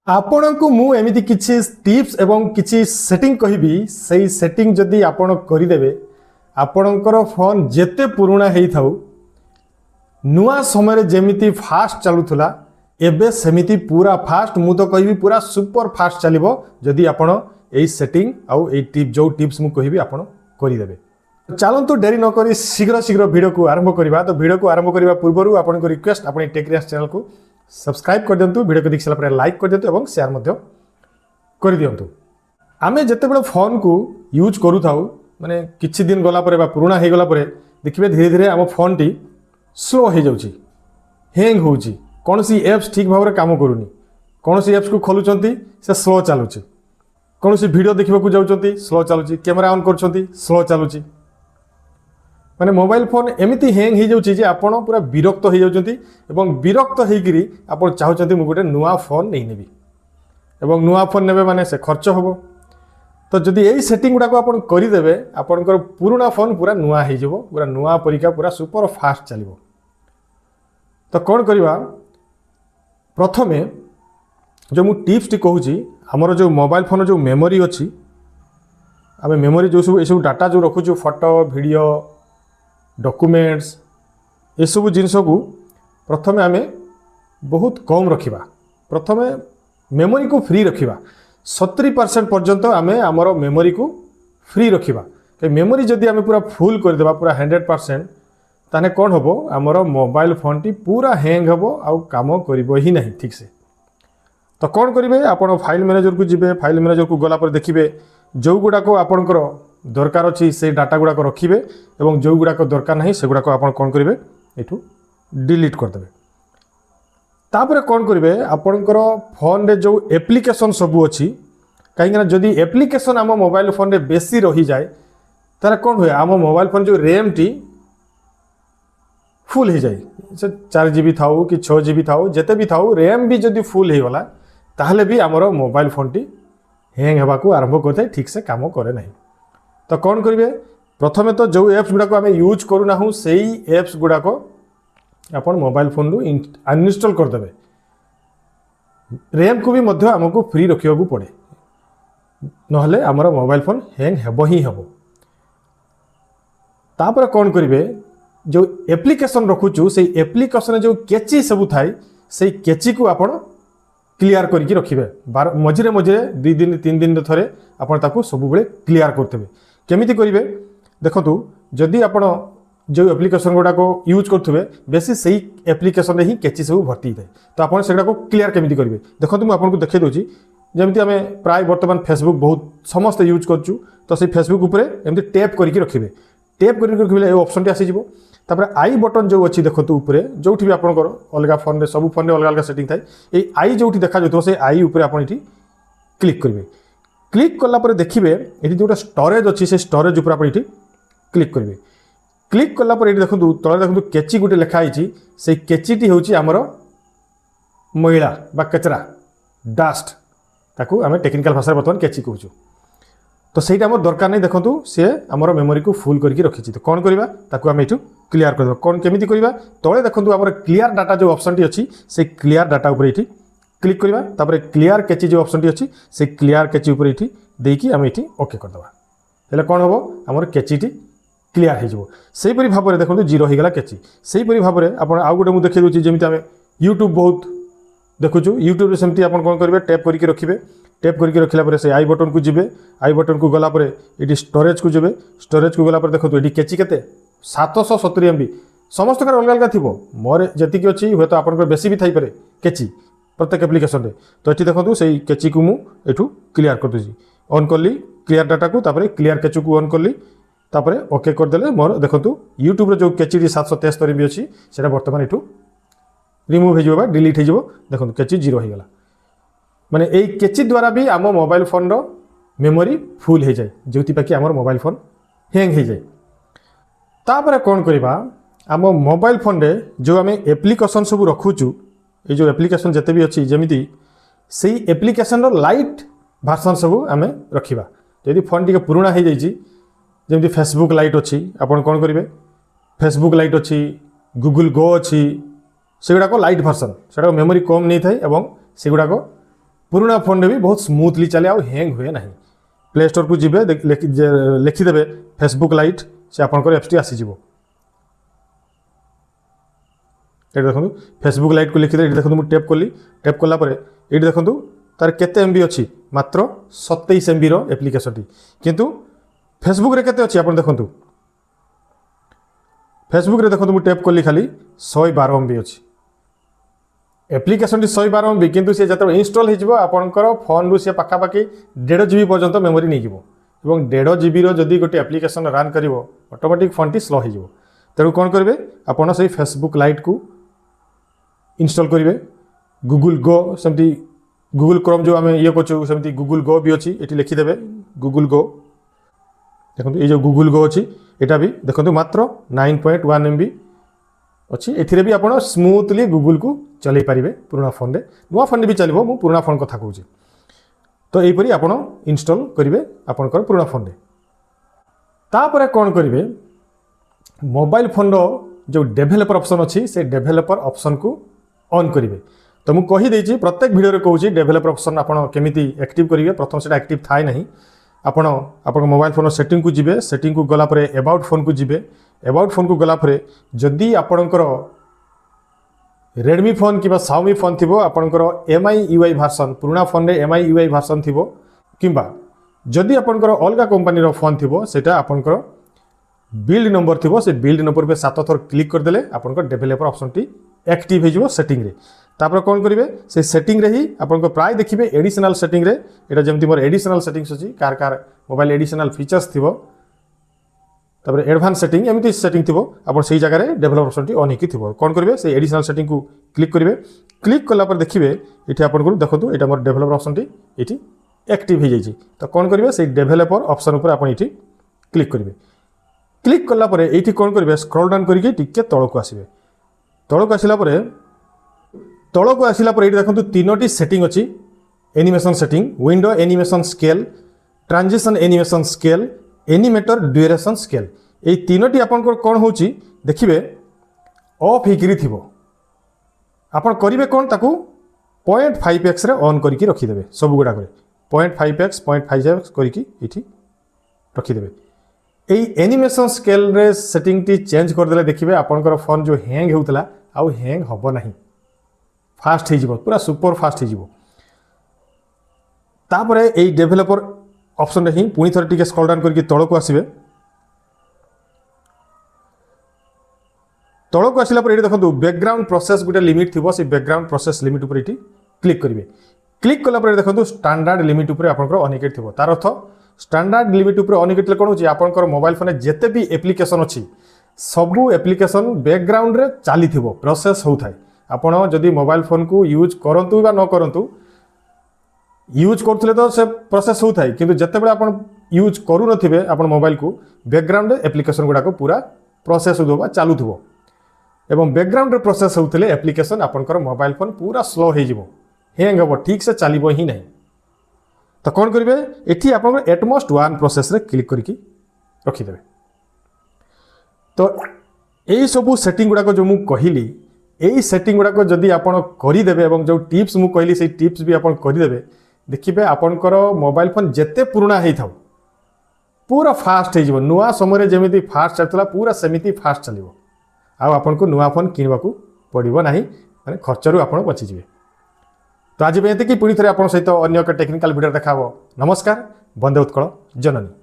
आपण को मु एमिति किछि टिप्स एवं किछि सेटिंग कहिबी सही सेटिंग जदि आपण करिदेबे आपणकर फोन जेते पुराना हेई थाउ नुआ समय जेमिति फास्ट चलुथला एबे सेमिति पूरा फास्ट मु तो कहिबी पूरा सुपर फास्ट चलिबो जदि आपण एई सेटिंग आउ एई टिप जो टिप्स मु कहिबी आपण करिदेबे। चलतु डेरी न करी शीघ्र शीघ्र वीडियो को आरंभ करबा। तो वीडियो को आरंभ करबा पूर्वरु आपण को रिक्वेस्ट आपण टेक्रियास चैनल को सब्सक्राइब कर दिंतु, वीडियो को देख सारा लाइक कर दिंतु और शेयर मध्य कर दिंतु। आमे जते बेले फोन को यूज करू थाउ माने किछि दिन गला परे बा पुराना हे गला परे देखिबे धीरे धीरे हम फोन टी स्लो हो जाउची, हैंग होउची, कोनसी एप्स ठीक भाव रे काम करूनी, कोनसी एप्स को खोलुचंती से स्लो चालुची, कोनसी वीडियो देखिबा को जाउचंती स्लो चालुची, कैमरा ऑन करचंती स्लो चालुची। माने मोबाइल फोन एमिति हैंग हो जाउची जे आपण पूरा विरक्त हो जाउचंती एवं विरक्त हेगिरी आपण चाहुचंती मु गोटे नुआ फोन नै नेबी एवं नुआ फोन नेबे माने से खर्च होबो। तो जदि एई सेटिंग गुडा को आपण करि देबे आपनकर पुराना फोन पूरा नुआ हे जबो, पूरा नुआ परिका पूरा सुपर फास्ट चलिबो। तो कोन करबा प्रथमे जो मु टिप्स टी कहूची हमर जो मोबाइल फोन जो मेमोरी अछि आमे मेमोरी जो सब ए सब डाटा जो रखुछु फोटो वीडियो डॉक्यूमेंट्स ये सब जिनस को प्रथमे आमे बहुत कम रखिबा। प्रथमे मेमोरी को फ्री रखिबा 70% पर्यंत आमे हमर मेमोरी को फ्री रखिबा। मेमोरी जदि आमे पूरा फुल कर देबा पूरा 100% ताने कोन होबो हमर मोबाइल फोन टी पूरा हैंग होबो आ काम करिवो ही नहीं ठीक से। तो कौन करेंगे आपण फाइल मैनेजर को जिबे, फाइल मैनेजर को गला पर देखिबे जो गुड़ाक आपणकर दरकार अच्छी से डाटा गुड़ाक रखिबे एवं जो गुड़ाक दरकार नहीं से गुड़ाक आपण कौन करेंगे एठू डिलीट करदेबे। तापर कौन करेंगे आपणकर फोन रे जो एप्लिकेशन सबू अच्छी कहीं जदि एप्लिकेशन आम मोबाइल फोन रे बेसी रही जाए तार कौन हुए आम मोबाइल फोन जो रैम टी फुल हो जाए, 4 GB थाऊ कि 6 GB थाऊ जेते भी थाऊ रैम भी जदि फुल हो गला ताहले भी आमर मोबाइल फोन टी हैंग होगा को आरंभ करते ठीक से काम करे नहीं। तो कौन करेंगे प्रथमे तो जो एप्स गुड़ाक आम यूज करूना हूँ से एप्स गुड़ाक आपन मोबाइल फोन रु अनइंस्टॉल करदे। रैम को भी मध्य आमको फ्री रखा पड़े नहले आमर मोबाइल फोन हैंग हेबो ही हेबो। तापर कौन करेंगे जो एप्लिकेशन रखुचु से एप्लिकेशन जो केची सब थाई से केची को आपण क्लियर करके रखिबे। मझिरे मझिरे 2 दिन 3 दिन थरे आपण ताको सब बेले क्लियर करथबे। केमिति करिवे देखंतु जदि आपण जो एप्लिकेशन गुडा को यूज करथबे बेसी सही एप्लिकेशन रे ही केची सब भर्ती थाए तो आपण सेडा को क्लियर केमिति करिवे देखंतु मैं आपण को देखै दोची जेमिति हमें प्राय वर्तमान फेसबुक बहुत समस्त यूज करचु तो से फेसबुक ऊपर एमिति टैप करके रखिबे। टैप करके रखिबे ए ऑप्शन टी आसी जिवो। तापर आई बटन जो अच्छी देखो ऊपर जो भी आपंकर अलग फोन रे सब फोन रे अलग अलग सेटिंग थाए ये आई जो देखा जातो से आई ऊपर आप क्लिक करेंगे। क्लिक कला पर देखिए ये जो स्टोरेज अच्छी से स्टोरेज ऊपर आप क्लिक करेंगे। क्लिक कला पर ये देखो तले देखो केची गोटे लिखाई से केचीटी हूँ आमर मैला बा कचरा डास्ट ताकू आम टेक्निकल भाषा बर्तमान केची कहूँ। तो सहीटा आम दरकार नहीं देखो सी आमर मेमोरी को फुल करके रखी। तो कौन करवा ताकू आम ये क्लियर कर कौन केमिति करवा तले देखो आमर क्लियर डाटा जो ऑप्शन टी अच्छी से क्लियर डाटा ऊपर ये क्लिक करवा। तापर क्लियर केची जो ऑप्शन टी अच्छी से क्लियर केची ऊपर ये देकी आम ये ओके करदे हेले कौन हम आमर केची टी क्लियर हो सेहीपरि भाव में देखो 0 हो गला केची। सेहीपरि भाव में आप आउ गोटे मुझे देखी दूसरी जमी आम यूट्यूब बहुत देखुचु यूट्यूब सेमती आप कौन करेंगे टैप करके रखिए। टैप करके रखला पर से आई बटन को जिबे, आई बटन को गला पर ये स्टोरेज को जिबे, स्टोरेज को गला पर देखो ये केची केते 770 MB समस्त अलग अलग थी मोर जी अच्छी हूँ तो आप बेसी भी थी केची प्रत्येक एप्लिकेशन रे। तो ये देखो से केची को मुझे क्लियर कर दूसरी ऑन कली क्लियर डाटा को तापर क्लियर केची को ऑन कली तापर ओके करदे मोर देखो यूट्यूब जो केची 773 MB अच्छी से बर्तमान ये रिमूव हो डिलीट हो देखो केची 0 हो गला। माने यही केची द्वारा भी आम मोबाइल फोन रो मेमोरी फुल हो जाए जो कि आम मोबाइल फोन हैंग हो जाए। तापर कौन करवा आम मोबाइल फोन रे जो आम एप्लिकेशन सब रखुचु ये जो एप्लिकेशन जिते भी अच्छी जमीती से एप्लिकेशन रो लाइट वर्जन सब आम रखा। यदि फोन टी पुराना हो जाइए जमी फेसबुक लाइट अच्छी आप कौन करेंगे फेसबुक लाइट अच्छी गूगल गो अच्छी से गुड़ाक लाइट वर्जन से मेमोरी कम नहीं थाए से गुड़ाक पुराना फोन भी बहुत स्मूथली चले आ हैंग हुए ना। प्ले स्टोर को जीवे लिखिदेवे फेसबुक लाइट से आपंकर एप्स टी आसीज। ये देखो फेसबुक लाइट को लिखिदे ये देखो टैप कली टैप कलापर ये देखो तार केते एमबी अच्छी मात्र 27 MB एप्लिकेशन टी किंतु फेसबुक रे केते अच्छी आप देखो फेसबुक रे देखो टैप कली खाली 112 MB अच्छी एप्लिकेशन टी 112 MB किंतु सी जो इनस्टॉल हो आपंकर फोन रु सी पाखापाखि 1.5 GB पर्यंत मेमोरी नहीं जीवो एवं 1.5 GB जदि गोटे एप्लिकेशन रन कर ऑटोमेटिक फोन टी स्लो हो तेणु कौन करेंगे आपड़ से फेसबुक लाइट को इंस्टॉल करेंगे गूगल गो सेमती गूगल क्रोम जो आम ये करूँ सेमती गूगल गो भी अच्छी ये लिखिदेवे गूगल गो देखो ये जो गूगल गो अच्छी यहाँ भी देखो मात्र 9.1 MB अच्छी एथिरे भी आप स्मूथली गूगल को चलई पारे पुराना फोन रे नुआ फोन भी चलो मु पुराना फोन कथा कहूँ तो यहीपरि आप इंस्टॉल करेंगे आपंकर पुराना फोन रे तापर कौन करेंगे मोबाइल फोन जो डेभेलपर ऑप्शन अच्छी से डेभेलपर ऑप्शन को ऑन करेंगे तो मुझे कहीदे प्रत्येक वीडियो कहूँ डेभेलपर ऑप्शन आप केमी एक्टिव करेंगे प्रथम से एक्टिव थाए ना आप मोबाइल फोन सेटिंग को जीवे सेटिंग को गलापर अबाउट फोन को जीवे अबाउट फोन को गलापर जदि आपणकर रेडमी फोन कि Xiaomi फोन थी आपणकर MI UI वर्सन पुराना फोन रे MI UI वर्सन थी किंबा जदि आपणकर अलग कंपनी फोन थी सेटा आपणकर बिल्ड नंबर थी से बिल्ड नंबर पे 7 थर क्लिक करदे आपणकर डेभेलपर ऑप्शन टी एक्टिव हो सेटिंग रे तापर कौन करेंगे से सेटिंग रे ही आपको प्राय देखिए एडिशनल सेटिंग रे एटा जमती मोर एडिशनल सेटिंग्स अच्छी car car mobile additional features थी तापर एडवांस सेटिंग एमती सेटिंग थी आप से जगह डेभेलपर ऑप्शन टी ऑन होकी थी कौन करेंगे से एडिशनल सेटिंग को क्लिक करेंगे क्लिक कलापर देखिए ये आपको देखो यहाँ मोर डेभेलपर ऑप्शन टी ये एक्टिव हो जाए तो कौन करेंगे से डेभेलपर ऑप्शन पर आप क्लिक करेंगे क्लिक कलापर ये कौन करेंगे स्क्रॉल डाउन करके टिके तौक आसवे तौक आसला तौक आसला ये देखो 3टी सेटिंग अच्छी animation setting window animation scale transition animation scale animator duration scale ये 3टी आपंकर कौन हो देखिए ऑफ हो आपन करेंगे कौन ताकू 0.5x रे ऑन करके रखिदेवे सब गुड़ाक 0.5x 0.5x करके रखिदेवे यही एनिमेशन स्केल रे सेटिंग टी चेंज करदे देखिए आपंकर फोन जो हैंग होता आउ हैंग हम ना फास्ट हो पूरा सुपर फास्ट हो तापर यही डेभेलपर ऑप्शन रे ही पुणी थोड़े टिके स्क्रॉल डाउन करके तौक आसवे तौक आसला ये देखो बैकग्राउंड प्रोसेस गोटे लिमिट थी से बैकग्राउंड प्रोसेस लिमिट उपर क्लिक करेंगे क्लिक कलापर देखो स्टैंडर्ड लिमिट उपर आपंकर अनिकेट थी तार अर्थ स्टैंडर्ड लिमिट उपर अनिकेट कौन हो आपंकर मोबाइल फोन जिते भी एप्लिकेशन अच्छी सबू एप्लिकेशन बैकग्राउंड रे चली प्रोसेस होता है आपण जदि मोबाइल फोन को यूज करंतु बा न करंतु यूज करथले तो से प्रोसेस होता है किंतु जते बेले आपण यूज करू नथिबे आपण मोबाइल को बैकग्राउंड एप्लिकेशन गुडा को पूरा प्रोसेस होबा चालू थबो एवं बैकग्राउंड रे प्रोसेस होतले एप्लिकेशन आपनकर मोबाइल फोन पूरा स्लो हो जिवो हैंग हबो ठीक से चलिबो ही नहीं तो कौन करेंगे एटी आप एटमोस्ट 1 प्रोसेस रे क्लिक करके रखिदेवे तो यही सबू सेटिंग गुड़ाक जो मुझे कहली यही सेटिंग गुड़ाक जदि आप करदेवे और जो टिप्स मुझे कहली से टिप्स भी आप करदेवे देखिए आपणकर मोबाइल फोन जिते पुराना होता पूरा फास्ट हो नुआ समय जमी फास्ट चलता पूरा सेमती फास्ट चलो आपन को नुआ फोन किणवा पड़ो ना माने खर्चरू आप बचीजे तो आज ये पुणी थे आप सहित अन्य एक टेक्निकल वीडियो देखा नमस्कार वंदे उत्कल जननी।